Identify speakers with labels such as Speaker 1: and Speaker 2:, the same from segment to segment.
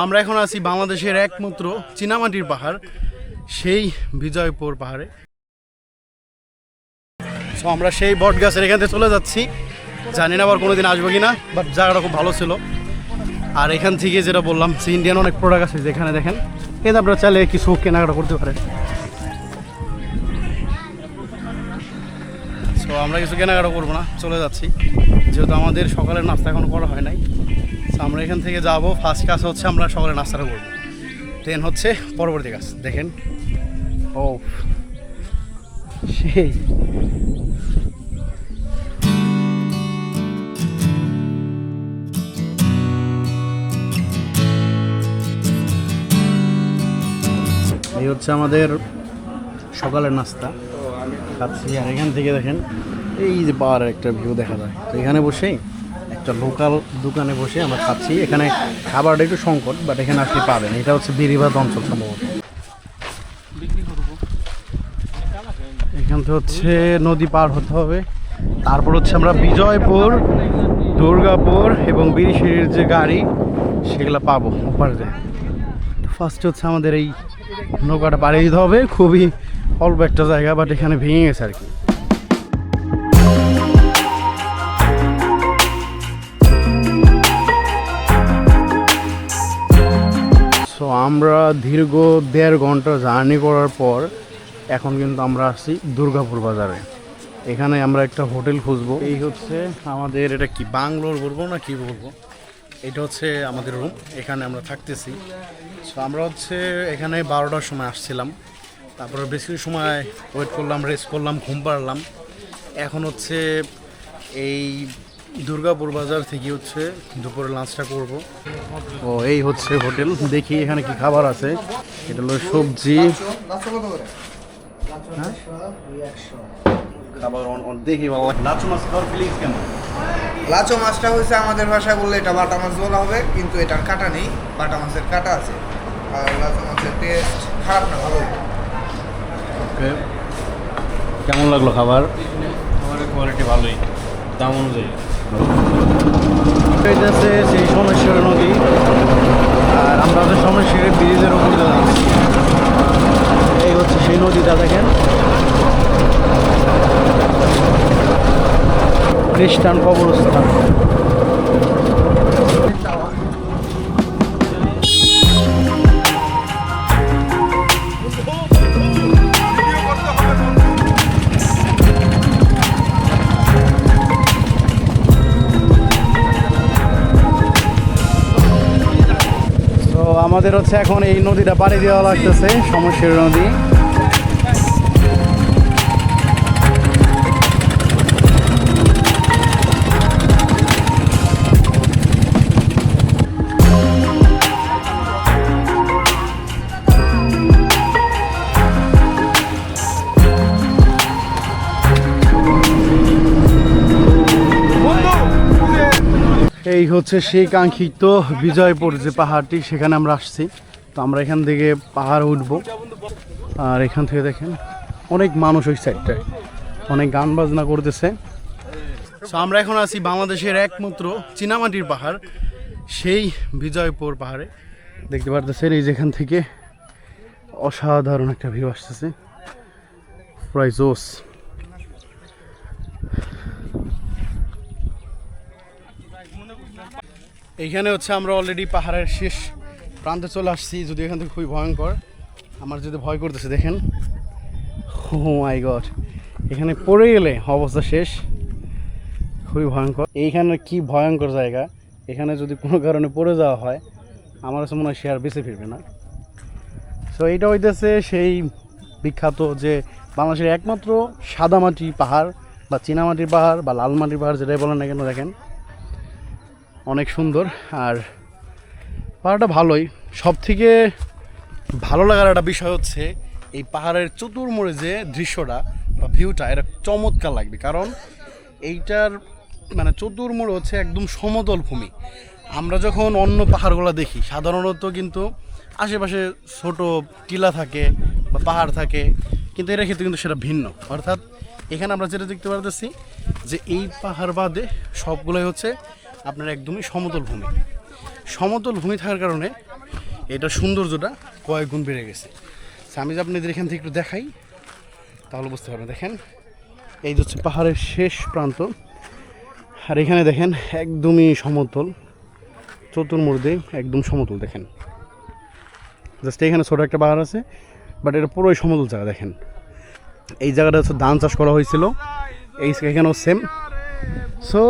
Speaker 1: আমরা এখন আছি বাংলাদেশের একমাত্র চীনামাটির পাহাড়, সেই বিজয়পুর পাহাড়ে। সো আমরা সেই বট গাছের এখান থেকে চলে যাচ্ছি, জানি না আবার কোনোদিন আসবো কিনা, বাট জায়গাটা খুব ভালো ছিল। আর এখান থেকে যেটা বললাম, ইন্ডিয়ান অনেক প্রোডাক্ট আছে যেখানে দেখেন, এতে আপনারা চাইলে কিছু কেনাকাটা করতে পারেন। সো আমরা কিছু কেনাকাটা করবো না, চলে যাচ্ছি, যেহেতু আমাদের সকালের নাস্তা এখনো করা হয় নাই। সো আমরা এখান থেকে যাবো, ফার্স্ট কাজ হচ্ছে আমরা সকালের নাস্তাটা করবো, দেন হচ্ছে পরবর্তী কাজ। দেখেন ও সেই এই হচ্ছে আমাদের সকালের নাস্তা খাচ্ছি। আর এখান থেকে দেখেন এই যে পাহাড়ের একটা ভিউ দেখা যায়। তো এখানে বসেই একটা লোকাল দোকানে বসে আমরা খাচ্ছি। এখানে খাবারটা একটু সংকট, বাট এখানে আপনি পাবেন। এটা হচ্ছে বেরিবাদ অঞ্চল সম্ভবত। এখান থেকে হচ্ছে নদী পার হতে হবে, তারপর হচ্ছে আমরা বিজয়পুর, দুর্গাপুর এবং বিরিশিরির যে গাড়ি সেগুলো পাবো ওপারে। ফার্স্ট হচ্ছে আমাদের এই নৌকাটা পাড়ি দিতে হবে, খুবই অল্প একটা জায়গা, বাট এখানে ভেঙে গেছে আর কি। সো আমরা দীর্ঘ 1.5 ঘন্টা জার্নি করার পর এখন কিন্তু আমরা আসছি দুর্গাপুর বাজারে। এখানে আমরা একটা হোটেল খুঁজবো। এই হচ্ছে আমাদের, এটা কি বাংলোর বলবো না কি বলবো, এটা হচ্ছে আমাদের রুম, এখানে আমরা থাকতেছি। সো আমরা হচ্ছে এখানে 12টার সময় আসছিলাম, তারপরে বেশি সময় ওয়েট করলাম, রেস্ট করলাম, ঘুম পাড়লাম। এখন হচ্ছে এই দুর্গাপুর বাজার থেকে হচ্ছে দুপুরে লাঞ্চটা করব। ও এই হচ্ছে হোটেল, দেখি এখানে কি খাবার আছে। এটা হলো সবজি, খাবার দেখি বাবা। লাচু মাছ খাওয়ার প্লিজ কেন?
Speaker 2: লাচো মাছটা হচ্ছে আমাদের ভাষায় বললে এটা বাটা মাছ বলা হবে, কিন্তু এটার কাটা নেই, বাটা মাছের কাটা আছে। আর লাচো মাছের টেস্ট খারাপ না, ভালোই।
Speaker 1: ওকে, কেমন লাগলো খাবার? খাবারের কোয়ালিটি ভালোই, দাম অনুযায়ী। এটা আছে সেই সোমেশ্বর নদী, আর আমরা হচ্ছে সোমেশ্বরের ব্রিজের উপর দিয়ে যাচ্ছি। এই হচ্ছে সেই নদীটা, দেখেন খ্রিস্টান কবরস্থান। তো আমাদের হচ্ছে এখন এই নদীটা পাড়ি দেওয়া লাগতেছে, সোমেশ্বর নদী। এই হচ্ছে সেই কাঙ্ক্ষিত বিজয়পুর যে পাহাড়টি, সেখানে আমরা আসছি। তো আমরা এখান থেকে পাহাড় উঠবো, আর এখান থেকে দেখেন অনেক মানুষ ওই সাইডটায় অনেক গান বাজনা করতেছে। তো আমরা এখন আছি বাংলাদেশের একমাত্র চীনামাটির পাহাড়, সেই বিজয়পুর পাহাড়ে। দেখতে পারতেছেন এই যেখান থেকে অসাধারণ একটা ভিউ আসতেছে, প্রায় জোস। এইখানে হচ্ছে আমরা অলরেডি পাহাড়ের শেষ প্রান্তে চলে আসছি, যদি এখান থেকে খুবই ভয়ঙ্কর। আমার যদি ভয় করতেছে, দেখেন ও মাই গড, এখানে পড়ে গেলে অবস্থা শেষ, খুবই ভয়ঙ্কর। এইখানে কি ভয়ঙ্কর জায়গা, এখানে যদি কোনো কারণে পড়ে যাওয়া হয় আমার কাছে মনে হয় সে আর বেঁচে ফিরবে না। সো এইটা হইতেছে সেই বিখ্যাত যে বাংলাদেশের একমাত্র সাদামাটি পাহাড় বা চীনামাটির পাহাড় বা লাল মাটির পাহাড়, যেটাই বলেন না কেন, দেখেন অনেক সুন্দর। আর পাহাড়টা ভালোই। সব থেকে ভালো লাগার একটা বিষয় হচ্ছে এই পাহাড়ের চতুর্মুড়ে যে দৃশ্যটা বা ভিউটা, এটা চমৎকার লাগবে, কারণ এইটার মানে চতুর্মুড়ে হচ্ছে একদম সমতল ভূমি। আমরা যখন অন্য পাহাড়গুলো দেখি সাধারণত কিন্তু আশেপাশে ছোট টিলা থাকে বা পাহাড় থাকে, কিন্তু এর ক্ষেত্রে কিন্তু সেটা ভিন্ন। অর্থাৎ এখানে আমরা যেটা দেখতে পারতেছি যে এই পাহাড় বাদে সবগুলোই হচ্ছে আপনার একদমই সমতল ভূমি। সমতল ভূমি থাকার কারণে এটা সৌন্দর্যটা কয়েক গুণ বেড়ে গেছে। আমি যদি আপনাদের এখান থেকে একটু দেখাই তাহলে বুঝতে পারবেন। দেখেন এই যে হচ্ছে পাহাড়ের শেষ প্রান্ত, আর এখানে দেখেন একদমই সমতল, চতুর্মুর্ধে একদম সমতল। দেখেন জাস্ট এখানে ছোটো একটা পাহাড় আছে, বাট এটা পুরোই সমতল জায়গা। দেখেন এই জায়গাটা হচ্ছে ধান চাষ করা হয়েছিল, এখানেও সেম। সো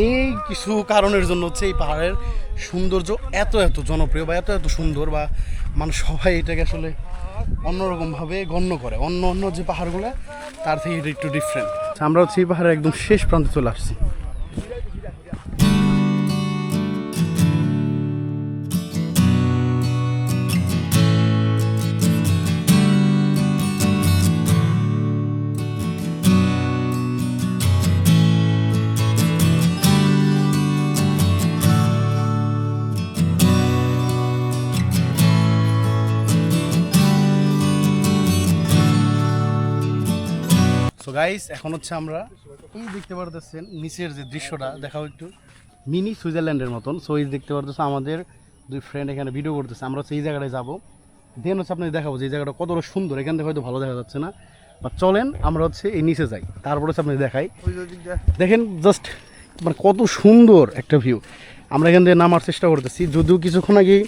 Speaker 1: এই কিছু কারণের জন্য হচ্ছে এই পাহাড়ের সৌন্দর্য এত এত জনপ্রিয় বা এত এত সুন্দর, বা মানুষ সবাই এটাকে আসলে অন্যরকমভাবে গণ্য করে। অন্য অন্য যে পাহাড়গুলো তার থেকে এটা একটু ডিফারেন্ট। আমরা হচ্ছে এই পাহাড়ের একদম শেষ প্রান্তে চলে আসছি। সো গাইস, এখন হচ্ছে আমরা এই দেখতে পারতেছেন নিচের যে দৃশ্যটা দেখাও একটু, মিনি সুইজারল্যান্ডের মতন। সো এই দেখতে পারতেছে আমাদের দুই ফ্রেন্ড এখানে ভিডিও করতেছে। আমরা হচ্ছে এই জায়গাটায় যাবো, দেন হচ্ছে আপনাদের দেখাবো যে এই জায়গাটা কতটা সুন্দর। এখান থেকে হয়তো ভালো দেখা যাচ্ছে না, বা চলেন আমরা হচ্ছে এই নিচে যাই, তারপরে হচ্ছে আপনাদের দেখাই। দেখেন জাস্ট মানে কত সুন্দর একটা ভিউ। আমরা এখান থেকে নামার চেষ্টা করতেছি, যদিও কিছুক্ষণ আগেই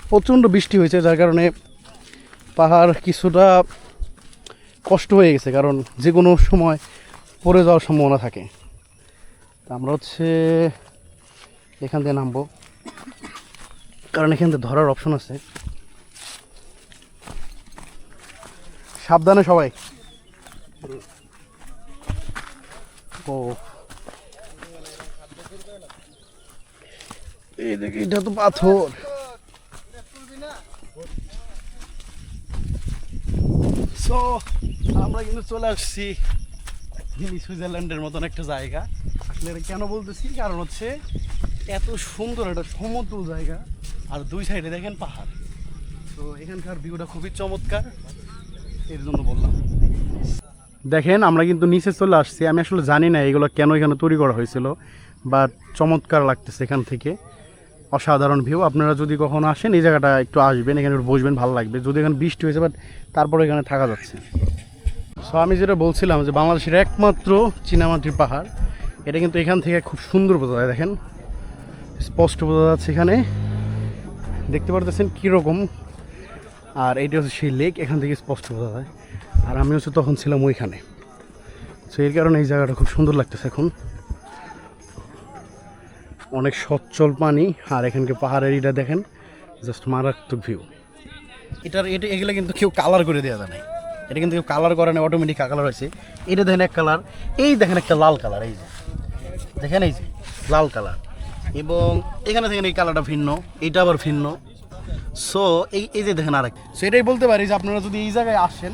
Speaker 1: প্রচণ্ড বৃষ্টি হয়েছে, যার কারণে পাহাড় কিছুটা কষ্ট হয়ে গেছে, কারণ যে কোনো সময় পড়ে যাওয়ার সম্ভাবনা থাকে। তা আমরা হচ্ছে এখান থেকে নামবো, কারণ এখান থেকে ধরার অপশন আছে। সাবধানে সবাই। ও এই দেখি, এটা তো পাথর। সো আমরা কিন্তু চলে আসছি মিনি সুইজারল্যান্ডের মতন একটা জায়গা। আসলে এটা কেন বলতেছি, কারণ হচ্ছে এত সুন্দর একটা সমতল জায়গা, আর দুই সাইডে দেখেন পাহাড়। তো এখানকার ভিউটা খুবই চমৎকার, এর জন্য বললাম। দেখেন আমরা কিন্তু নিচে চলে আসছি। আমি আসলে জানি না এগুলো কেন এখানে তৈরি করা হয়েছিল, বাট চমৎকার লাগতেছে এখান থেকে, অসাধারণ ভিউ। আপনারা যদি কখনো আসেন এই জায়গাটা একটু আসবেন, এখানে একটু বসবেন, ভালো লাগবে। যদি এখানে বৃষ্টি হয়েছে, বাট তারপরে এখানে থাকা যাচ্ছে। সো আমি যেটা বলছিলাম যে বাংলাদেশের একমাত্র চীনামাটির পাহাড়, এটা কিন্তু এখান থেকে খুব সুন্দর বোঝা যায়। দেখেন স্পষ্ট বোঝা যাচ্ছে, এখানে দেখতে পারতেছেন কীরকম। আর এইটা হচ্ছে সেই লেক, এখান থেকে স্পষ্ট বোঝা যায়। আর আমি হচ্ছে তখন ছিলাম ওইখানে। সো এর কারণে এই জায়গাটা খুব সুন্দর লাগতেছে এখন, অনেক সচ্ছল পানি। আর এখানকে পাহাড়ের এটা দেখেন, জাস্ট মারাত্মক ভিউ। এগুলো কিন্তু কেউ কালার করে দেওয়া যায় না, এটা কিন্তু কেউ কালার করে না, অটোমেটিক কালার হয়েছে। এটা দেখেন এক কালার, এই দেখেন একটা লাল কালার, এই যে দেখেন এই যে লাল কালার, এবং এখানে দেখেন এই কালারটা ভিন্ন, এইটা আবার ভিন্ন। সো এই যে দেখেন আরেক। সো এটাই বলতে পারি যে আপনারা যদি এই জায়গায় আসেন,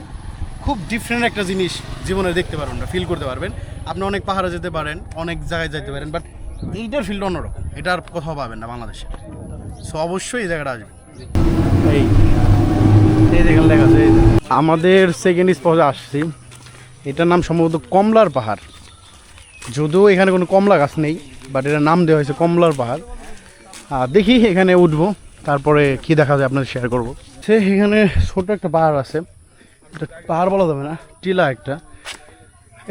Speaker 1: খুব ডিফারেন্ট একটা জিনিস জীবনে দেখতে পারবেন, না ফিল করতে পারবেন। আপনি অনেক পাহাড়ে যেতে পারেন, অনেক জায়গায় যেতে পারেন, বাট এইটার ফিল্ড অন্যরকম, এটা আর কোথাও পাবেন না বাংলাদেশে। সো অবশ্যই এই জায়গাটা আসবেন। এই দেখেন লেখা আছে, আমাদের সেকেন্ড স্পটে আসছি। এটার নাম সম্ভবত কমলার পাহাড়, যদিও এখানে কোনো কমলা গাছ নেই, বাট এটার নাম দেওয়া হয়েছে কমলার পাহাড়। দেখি এখানে উঠবো, তারপরে কি দেখা যায় আপনাদের শেয়ার করবো। সে এখানে ছোট একটা পাহাড় আছে, এটা পাহাড় বলা যাবে না, টিলা একটা।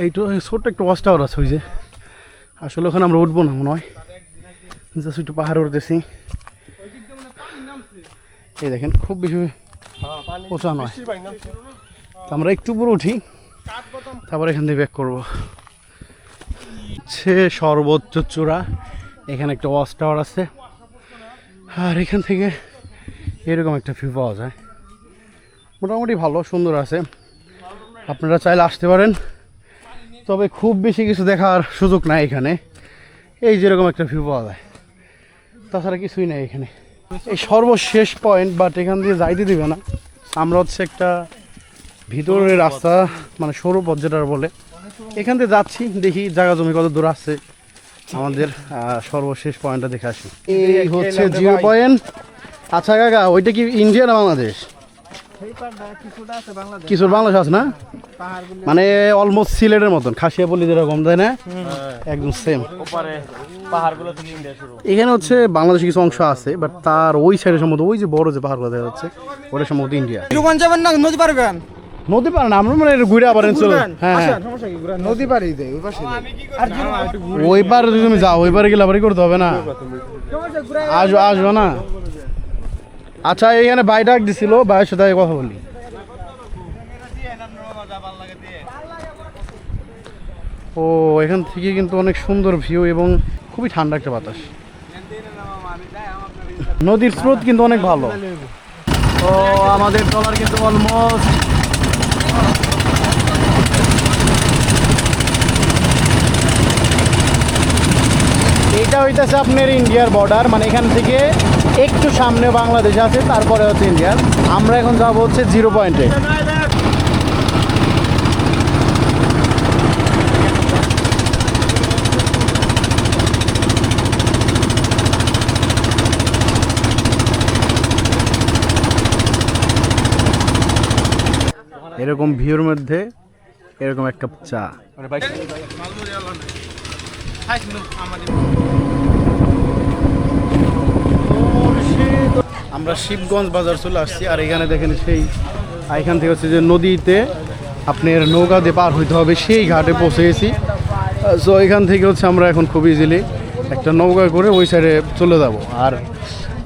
Speaker 1: এইটা ছোট্ট একটা ওয়াচ টাওয়ার আছে, ওই যে আসলে ওখানে আমরা উঠবো না মনে হয়, জাস্ট একটু পাহাড়ে উঠতেছি। এই দেখেন খুব বেশি উঁচা নয়, আমরা একটু উপরে উঠি, তারপর এখান থেকে ব্যাক করবো। হচ্ছে সর্বোচ্চ চূড়া, এখানে একটা ওয়াচ টাওয়ার আছে, আর এখান থেকে এরকম একটা ভিউ পাওয়া যায়। মোটামুটি ভালো সুন্দর আছে, আপনারা চাইলে আসতে পারেন, তবে খুব বেশি কিছু দেখার সুযোগ নাই এখানে। এই যেরকম একটা ভিউ পাওয়া যায়, তাছাড়া কিছুই নাই এখানে। এই সর্বশেষ পয়েন্ট, বাট এখান দিয়ে যাইতে দিবে না। আমরা হচ্ছে একটা ভিতরের রাস্তা, মানে সরু পথ যেটা বলে, এখান থেকে যাচ্ছি, দেখি জায়গা জমি কত দূর আছে আমাদের। সর্বশেষ পয়েন্টটা দেখে আসি। এই হচ্ছে 0 পয়েন্ট। আচ্ছা কাকা, ওইটা কি ইন্ডিয়া না বাংলাদেশ? কিছুর বাংলাদেশ আছে না, মানে অলমোস্ট সিলেটের মতন খাসিয়া বলি যেরকম তাই না, একদম সেম। এখানে হচ্ছে বাংলাদেশে কিছু অংশ আছে, বাট তার ওই সাইডে সম্ভবত ওই যে বড় যে পাহাড়গুলো দেখা যাচ্ছে ওটা সম্ভবত ইন্ডিয়া।
Speaker 3: যাবেন না, নদী পারবেন?
Speaker 1: নদী পার না, আমরা মানে ঘুরে আবার চলে। হ্যাঁ
Speaker 2: নদী পাড়ি দেয় ওই পাশে
Speaker 1: ওই পারে যদি তুমি যাও, ওই পারে গেলে আবারই করতে হবে না, আসবো না। আচ্ছা এখানে ভাই ডাক দিছিল, ভাইয়ের সাথে কথা বলি। ও এখান থেকে কিন্তু অনেক সুন্দর ভিউ এবং খুবই ঠান্ডা একটা বাতাস, নদীর স্রোত কিন্তু অনেক ভালো। তো আমাদের ট্রলার কিন্তু অলমোস্ট এইটা হইতেছে আপনার ইন্ডিয়ার বর্ডার, মানে এখান থেকে একটু সামনে বাংলাদেশ আছে, তারপরে হচ্ছে ইন্ডিয়ার। আমরা এখন যাবো হচ্ছে 0 পয়েন্টে। এরকম ভিউর মধ্যে এরকম এক কাপ চা। আমরা শিবগঞ্জ বাজার চলে আসছি, আর এখানে দেখেন সেই এখান থেকে হচ্ছে যে নদীতে আপনার নৌকা দিয়ে পার হইতে হবে, সেই ঘাটে পৌঁছে গেছি। সো এখান থেকে হচ্ছে আমরা এখন খুব ইজিলি একটা নৌকা করে ওই সাইডে চলে যাব। আর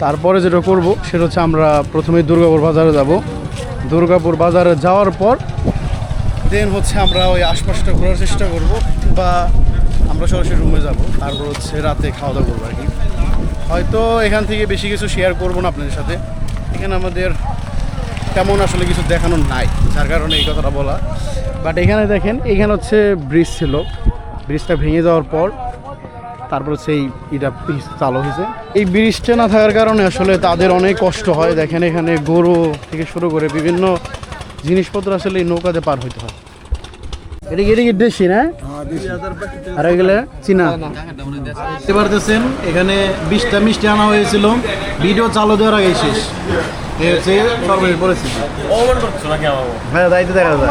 Speaker 1: তারপরে যেটা করব সেটা হচ্ছে আমরা প্রথমে দুর্গাপুর বাজারে যাব। দুর্গাপুর বাজারে যাওয়ার পর দেন হচ্ছে আমরা ওই আশপাশটা ঘোরার চেষ্টা করব, বা আমরা সরাসরি রুমে যাব, তারপর হচ্ছে রাতে খাওয়া দাওয়া করবো আর কি। হয়তো এখান থেকে বেশি কিছু শেয়ার করবো না আপনাদের সাথে, এখানে আমাদের তেমন আসলে কিছু দেখানোর নাই, যার কারণে এই কথাটা বলা। বাট এখানে দেখেন, এখানে হচ্ছে ব্রিজ ছিল, ব্রিজটা ভেঙে যাওয়ার পর তারপর হচ্ছে এটা চালু হয়েছে। এই ব্রিজটা না থাকার কারণে আসলে তাদের অনেক কষ্ট হয়। দেখেন এখানে গরু থেকে শুরু করে বিভিন্ন জিনিসপত্র আসলে এই নৌকাতে পার হইতে হয়। এটা কি দেশি না, আর এগুলো চীনা। দেখতে পারতেছেন এখানে 20টা মিষ্টি আনা হয়েছিল, ভিডিও চালু দেওয়ার আগে শেষ। এই হচ্ছে সর্বশেষ পরিস্থিতি। হ্যাঁ, দায়িত্ব দেখা যায়।